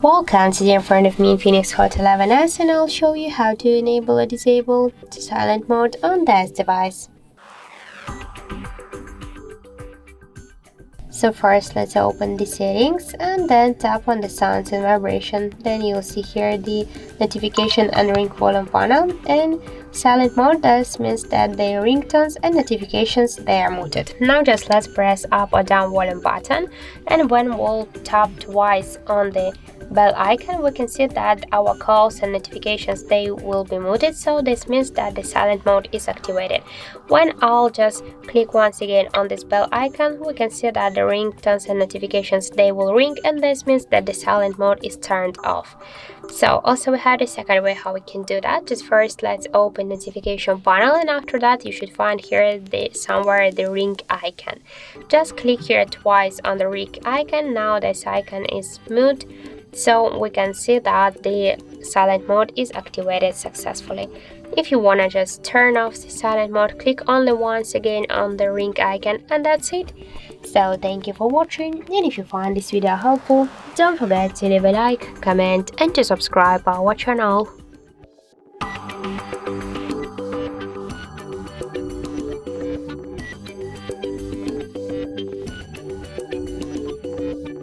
Welcome, today in front of me INIFINIX Hot 11s, and I'll show you how to enable or disable the silent mode on this device. So first let's open the settings and then tap on the sounds and vibration. Then you'll see here the notification and ring volume panel. And silent mode, this means that the ringtones and notifications, they are muted. Now just let's press up or down volume button, and when we'll tap twice on the bell icon, we can see that our calls and notifications, they will be muted, so this means that the silent mode is activated. When I'll just click once again on this bell icon, we can see that the ringtones and notifications, they will ring, and this means that the silent mode is turned off. So also we have the second way how we can do that. Just first let's open notification panel, and after that you should find here somewhere the ring icon. Just click here twice on the ring icon. Now this icon is mute, so we can see that the silent mode is activated successfully. If you wanna just turn off the silent mode, click only once again on the ring icon, and that's it. So thank you for watching, and if you find this video helpful, don't forget to leave a like, comment and to subscribe our channel.